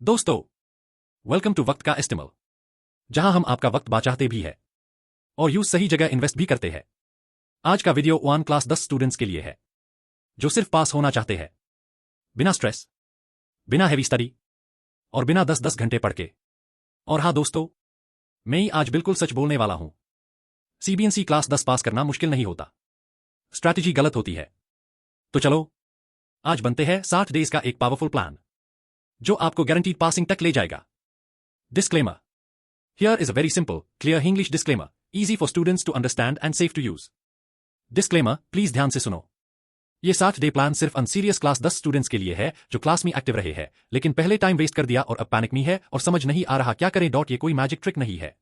दोस्तों, welcome to वक्त का इस्तेमाल, जहां हम आपका वक्त बचाते भी है और यूज सही जगह इन्वेस्ट भी करते हैं। आज का वीडियो 1 क्लास 10 स्टूडेंट्स के लिए है जो सिर्फ पास होना चाहते हैं, बिना स्ट्रेस, बिना हेवी स्टडी और बिना 10-10 घंटे पढ़ के। और हाँ दोस्तों, मैं ही आज बिल्कुल सच बोलने वाला हूं। सीबीएसई क्लास 10 पास करना मुश्किल नहीं होता, स्ट्रैटेजी गलत होती है। तो चलो आज बनते हैं 60 डेज का एक पावरफुल प्लान जो आपको गारंटीड पासिंग तक ले जाएगा। Disclaimer. Here is a very simple, clear English disclaimer, easy for students to understand and safe to use. Disclaimer, please ध्यान से सुनो। ये 60 डे प्लान सिर्फ अनसीरियस क्लास 10 स्टूडेंट्स के लिए है जो क्लास में एक्टिव रहे हैं, लेकिन पहले टाइम वेस्ट कर दिया और अब पैनिक में है और समझ नहीं आ रहा क्या करें। ये कोई मैजिक ट्रिक नहीं है।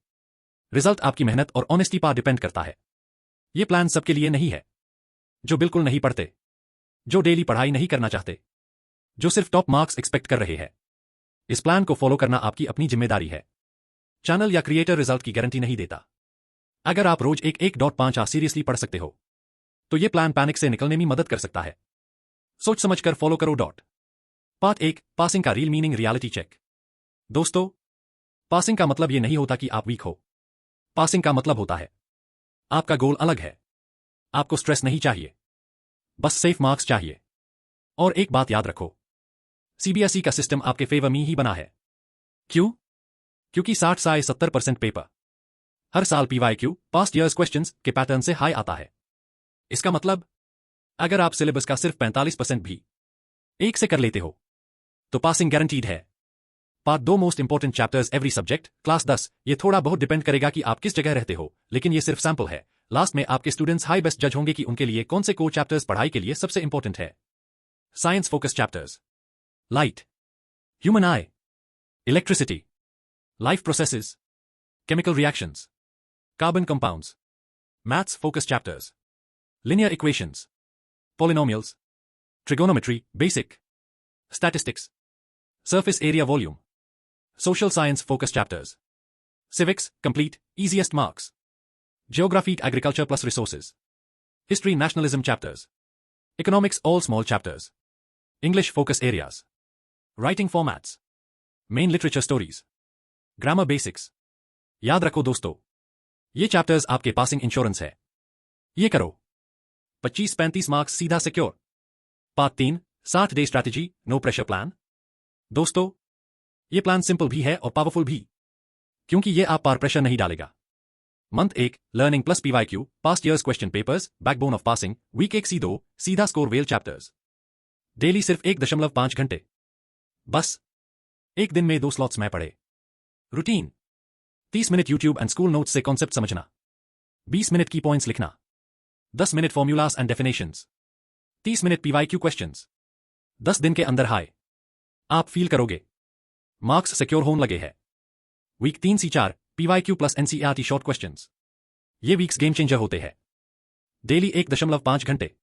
रिजल्ट आपकी मेहनत और ऑनेस्टी पर डिपेंड करता है। ये प्लान सबके लिए नहीं है। जो बिल्कुल नहीं पढ़ते, जो डेली पढ़ाई नहीं करना चाहते, जो सिर्फ टॉप मार्क्स एक्सपेक्ट कर रहे हैं। इस प्लान को फॉलो करना आपकी अपनी जिम्मेदारी है। चैनल या क्रिएटर रिजल्ट की गारंटी नहीं देता। अगर आप रोज 1.5 सीरियसली पढ़ सकते हो तो यह प्लान पैनिक से निकलने में मदद कर सकता है। सोच समझकर फॉलो करो। पार्ट 1, पासिंग का रियल मीनिंग, रियलिटी चेक। दोस्तों, पासिंग का मतलब यह नहीं होता कि आप वीक हो। पासिंग का मतलब होता है आपका गोल अलग है। आपको स्ट्रेस नहीं चाहिए, बस सेफ मार्क्स चाहिए। और एक बात याद रखो, सीबीएसई का सिस्टम आपके फेवर में ही बना है। क्यों? क्योंकि 60 से 70% पेपर हर साल पीवाईक्यू, पास्ट ईयर्स क्वेश्चंस के पैटर्न से हाई आता है। इसका मतलब अगर आप सिलेबस का सिर्फ 45% भी एक से कर लेते हो तो पासिंग गारंटीड है। Part 2, most important chapters every subject, class 10। ये थोड़ा बहुत डिपेंड करेगा कि आप किस जगह रहते हो, लेकिन ये सिर्फ सैंपल है। लास्ट में आपके स्टूडेंट्स हाई बेस्ट जज होंगे कि उनके लिए कौन से कोर चैप्टर्स पढ़ाई के लिए सबसे इंपॉर्टेंट है। Science focus chapters, light, human आई, electricity, life processes, chemical reactions, carbon compounds, maths focus chapters, linear equations, polynomials, trigonometry, basic, statistics, surface area volume, social science focus chapters, civics, complete, easiest marks, geography, agriculture plus resources, history, nationalism chapters, economics, all small chapters, English focus areas, writing formats, main literature stories, grammar basics. याद रखो दोस्तों, ये chapters आपके passing insurance है। ये करो, 25-35 marks सीधा secure. Part 3, 60 day strategy, no pressure plan. दोस्तों, ये प्लान सिंपल भी है और पावरफुल भी, क्योंकि ये आप पर प्रेशर नहीं डालेगा। Month 1, learning plus PYQ, past years question papers, backbone of passing. Week 1 C2, सीधा स्कोर वेल चैप्टर्स। डेली सिर्फ 1.5 घंटे, बस एक दिन में 2 स्लॉट्स में पढ़े। Routine, 30 minute YouTube and school notes से कॉन्सेप्ट समझना, 20 मिनट की पॉइंट्स लिखना, 10 minute formulas and definitions, 30 minute PYQ questions. 10 दिन के अंदर हाई आप फील करोगे, मार्क्स सिक्योर होने लगे हैं। Week 3 C4, PYQ plus NCERT short questions. ये वीक्स गेम चेंजर होते हैं। डेली 1.5 घंटे,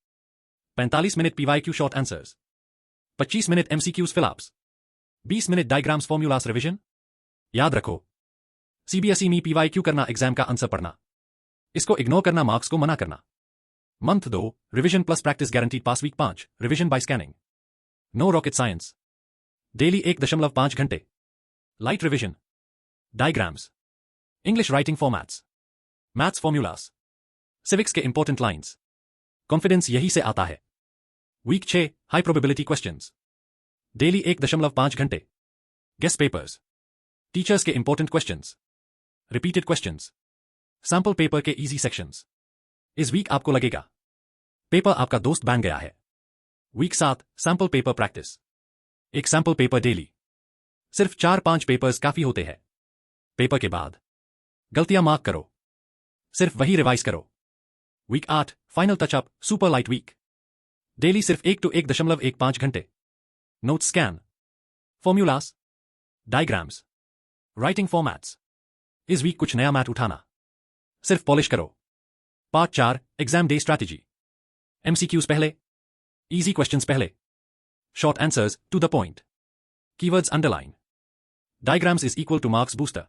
45 minute PYQ short answers, 25 minute MCQs fill ups, 20 minute diagrams formulas revision. याद रखो, सीबीएसई में पीवाईक्यू करना एग्जाम का आंसर पढ़ना, इसको इग्नोर करना मार्क्स को मना करना। Month 2, revision plus practice guaranteed pass. Week 5, revision by scanning, no rocket science. Daily 1.5 घंटे, light revision, diagrams, English writing formats, maths formulas, civics के इंपॉर्टेंट लाइन्स। कॉन्फिडेंस यही से आता है। Week 6, high probability questions. Daily 1.5 घंटे, guess papers, teachers के important questions, repeated questions, sample paper के easy sections. इस वीक आपको लगेगा पेपर आपका दोस्त बन गया है। वीक 7, सैंपल पेपर प्रैक्टिस, एक सैंपल पेपर डेली। सिर्फ 4-5 पेपर्स काफी होते हैं। पेपर के बाद गलतियां मार्क करो, सिर्फ वही रिवाइज करो। Week 8, final touch up, super light week. Daily सिर्फ 1 घंटे, note scan, formulas, diagrams, writing formats. इस वीक कुछ नया मैथ उठाना, सिर्फ पॉलिश करो। Part 4, exam day strategy, MCQs पहले, इजी क्वेश्चंस पहले, short answers to the point, keywords underline, diagrams is equal to marks booster.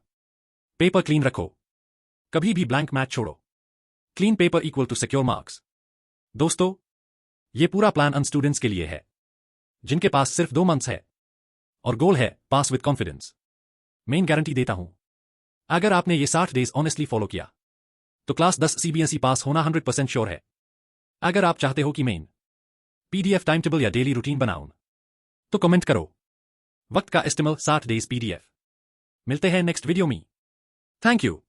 Paper clean रखो, कभी भी ब्लैंक मैथ छोड़ो। Clean paper equal to secure marks. दोस्तों, ये पूरा प्लान उन स्टूडेंट्स के लिए है जिनके पास सिर्फ 2 मंथ्स है और गोल है पास विद कॉन्फिडेंस। मेन गारंटी देता हूं, अगर आपने ये 60 डेज ऑनेस्टली फॉलो किया तो क्लास 10 CBSE पास होना 100% श्योर है। अगर आप चाहते हो कि मेन PDF टाइम टेबल या डेली रूटीन बनाऊं तो कमेंट करो वक्त का एस्टिमल 60 डेज PDF। मिलते हैं नेक्स्ट वीडियो में। Thank you.